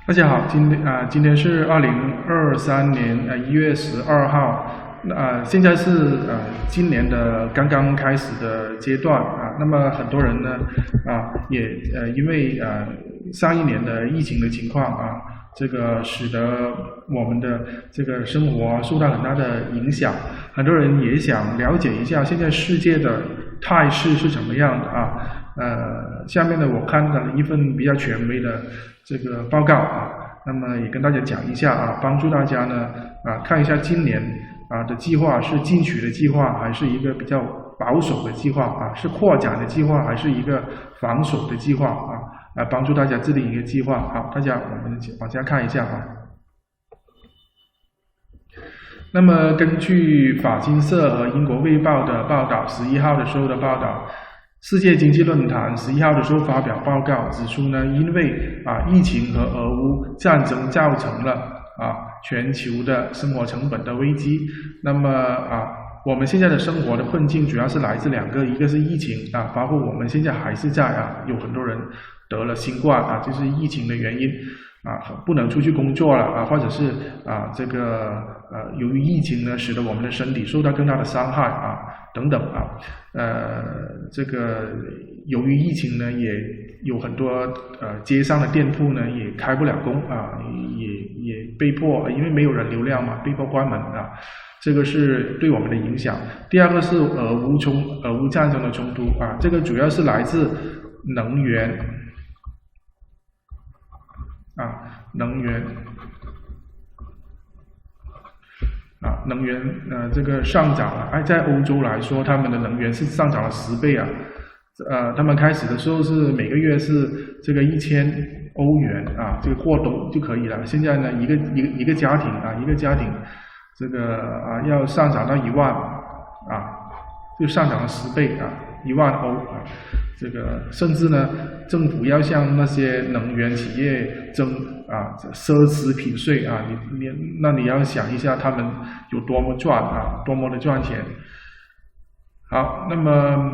大家好，今天是2023年1月12号，现在是今年的刚刚开始的阶段啊。那么很多人呢也因为上一年的疫情的情况啊，这个使得我们的这个生活受到很大的影响。很多人也想了解一下现在世界的态势是怎么样的啊。下面呢我看到了一份比较权威的这个报告啊，那么也跟大家讲一下啊，帮助大家呢看一下今年的计划是进取的计划，还是一个比较保守的计划啊，是扩展的计划，还是一个防守的计划啊，来帮助大家制定一个计划。好，大家我们往下看一下啊。那么根据法新社和英国卫报的报道，11号的时候的报道，世界经济论坛11号的时候发表报告，指出呢，因为疫情和俄乌战争造成了全球的生活成本的危机。那么我们现在的生活的困境主要是来自两个，一个是疫情包括我们现在还是在有很多人得了新冠就是疫情的原因不能出去工作了或者是这个由于疫情呢，使得我们的身体受到更大的伤害等等这个由于疫情呢，也有很多街上的店铺呢也开不了工也被迫因为没有人流量嘛，被迫关门这个是对我们的影响。第二个是俄乌战争的冲突这个主要是来自能源这个上涨了在欧洲来说，他们的能源是上涨了10倍他们开始的时候是每个月是这个1000欧元这个过冬就可以了。现在呢，一个家庭这个要上涨到1万就上涨了10倍1万欧这个甚至呢，政府要向那些能源企业征奢侈品税你要想一下他们有多么的赚钱。好，那么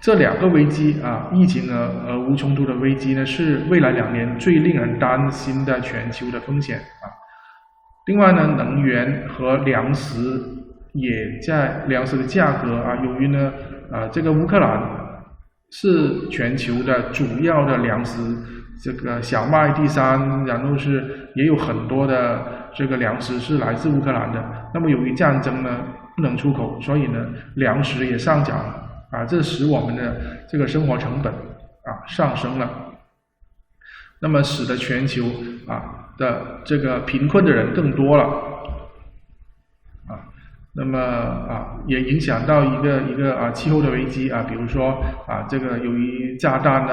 这两个危机疫情和俄乌冲突的危机呢，是未来2年最令人担心的全球的风险另外呢，能源和粮食的价格由于呢这个乌克兰是全球的主要的粮食，这个小麦第3，然后是也有很多的这个粮食是来自乌克兰的。那么由于战争呢不能出口，所以呢粮食也上涨了这使我们的这个生活成本上升了，那么使得全球的这个贫困的人更多了那么也影响到一个气候的危机比如说这个由于炸弹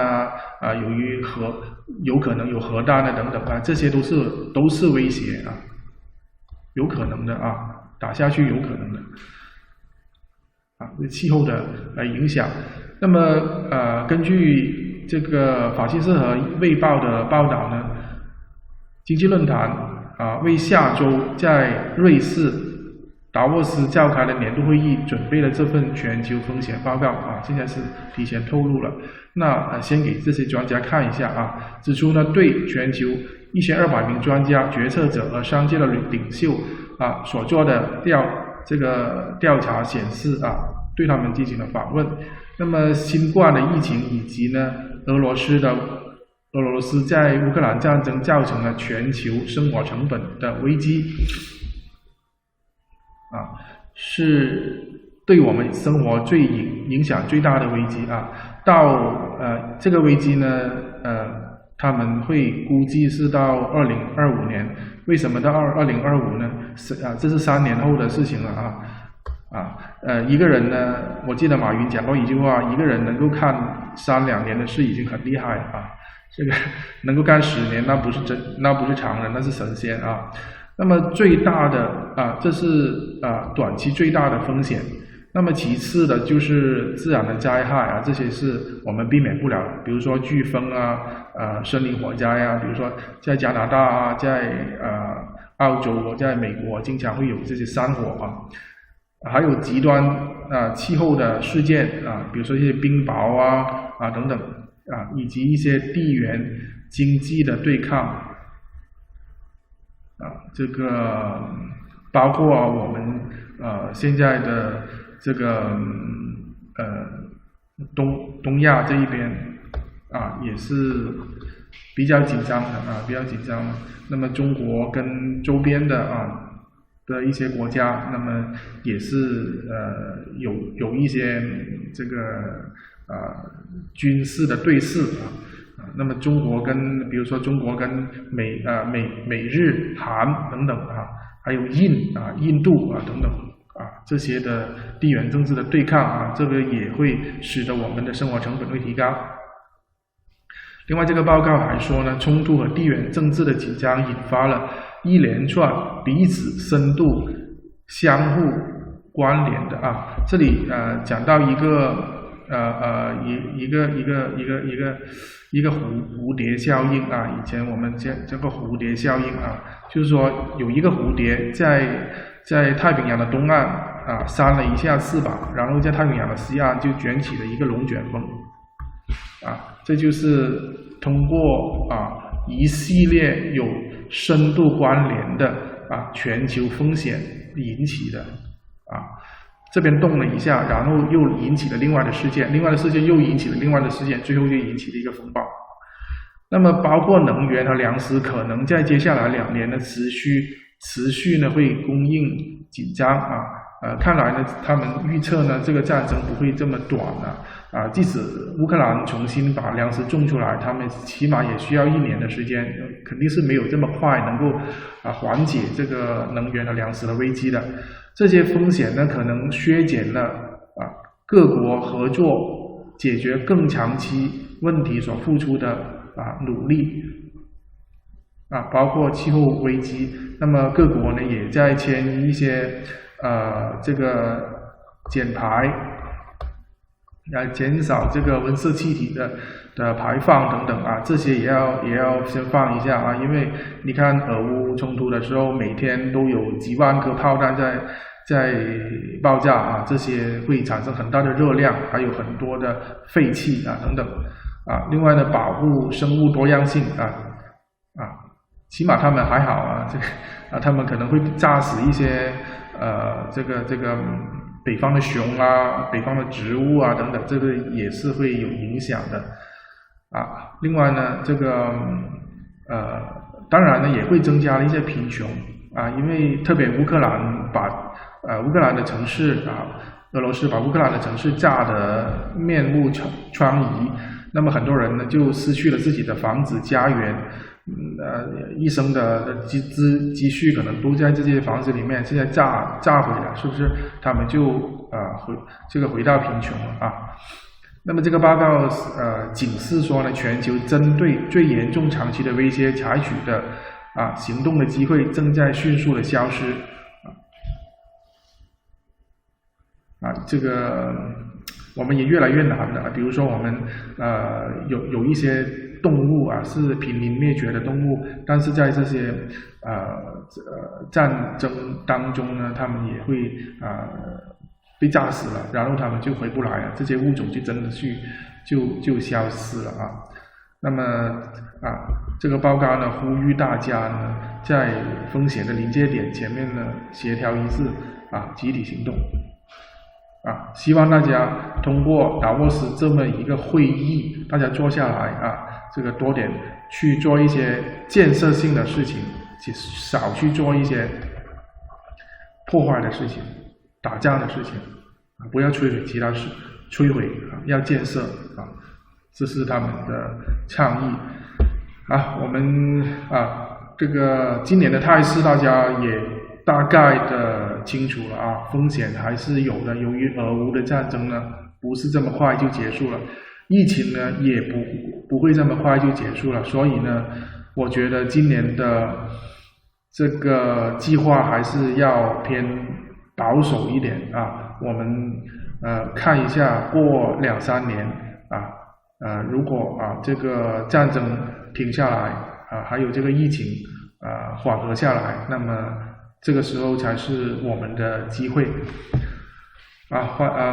由于有可能有核弹等等这些都是威胁有可能的打下去有可能的对气候的影响。那么根据这个法新社和卫报的报道呢，经济论坛为下周在瑞士达沃斯召开的年度会议准备了这份全球风险报告现在是提前透露了。那先给这些专家看一下指出呢，对全球1200名专家、决策者和商界的领袖所做的调查显示对他们进行了访问。那么新冠的疫情以及呢俄罗斯在乌克兰战争造成了全球生活成本的危机是对我们生活影响最大的危机到这个危机呢他们会估计是到2025年。为什么到2025呢？这是3年后的事情了一个人呢，我记得马云讲过一句话，一个人能够看3-2年的事已经很厉害这个能够干10年那不是常人，那是神仙那么最大的这是短期最大的风险。那么其次的就是自然的灾害这些是我们避免不了的，比如说飓风森林火灾比如说在加拿大在澳洲在美国经常会有这些山火还有极端气候的事件比如说一些冰雹等等以及一些地缘经济的对抗这个包括我们现在的这个东亚这一边也是比较紧张的那么中国跟周边的的一些国家，那么也是有一些这个军事的对峙那么比如说中国跟美日韩等等还有印度等等这些的地缘政治的对抗这个也会使得我们的生活成本会提高。另外这个报告还说呢，冲突和地缘政治的紧张引发了一连串彼此深度相互关联的这里讲到一个蝴蝶效应以前我们叫个蝴蝶效应就是说有一个蝴蝶在太平洋的东岸扇了一下翅膀，然后在太平洋的西岸就卷起了一个龙卷风这就是通过一系列有深度关联的全球风险引起的这边动了一下，然后又引起了另外的事件，另外的事件又引起了另外的事件，最后就引起了一个风暴。那么包括能源和粮食可能在接下来2年的持续呢会供应紧张看来呢他们预测呢这个战争不会这么短即使乌克兰重新把粮食种出来，他们起码也需要1年的时间，肯定是没有这么快能够缓解这个能源和粮食的危机的。这些风险呢可能削减了各国合作解决更长期问题所付出的努力包括气候危机。那么各国呢也在签一些这个减排减少这个温室气体的排放等等这些也要先放一下因为你看俄乌冲突的时候，每天都有几万颗炮弹在爆炸这些会产生很大的热量，还有很多的废气等等另外呢，保护生物多样性起码他们还好他们可能会炸死一些这个北方的熊北方的植物等等，这个也是会有影响的另外呢，这个当然呢也会增加了一些贫穷因为特别乌克兰把乌克兰的城市俄罗斯把乌克兰的城市炸得面目疮痍，那么很多人呢就失去了自己的房子家园一生的积蓄可能都在这些房子里面，现在炸毁了，是不是他们就回到贫穷了那么这个报告警示说呢，全球针对最严重长期的威胁采取的行动的机会正在迅速的消失这个我们也越来越难了比如说我们有一些动物是濒临灭绝的动物，但是在这些战争当中呢，他们也会被炸死了，然后他们就回不来了，这些物种就真的就消失了那么这个报告呢呼吁大家呢在风险的临界点前面呢协调一致集体行动希望大家通过达沃斯这么一个会议，大家坐下来这个多点去做一些建设性的事情，少去做一些破坏的事情、打仗的事情不要摧毁其他事，摧毁要建设这是他们的倡议我们这个今年的态势大家也大概的清楚了风险还是有的。由于俄乌的战争呢不是这么快就结束了，疫情呢也不会这么快就结束了，所以呢我觉得今年的这个计划还是要偏保守一点我们看一下过2-3年如果这个战争停下来还有这个疫情缓和下来，那么这个时候才是我们的机会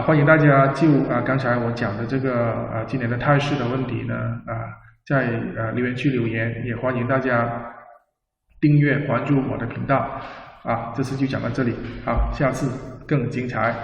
欢迎大家就刚才我讲的这个今年的态势的问题呢在留言区留言，也欢迎大家订阅关注我的频道啊。这次就讲到这里，好，下次更精彩。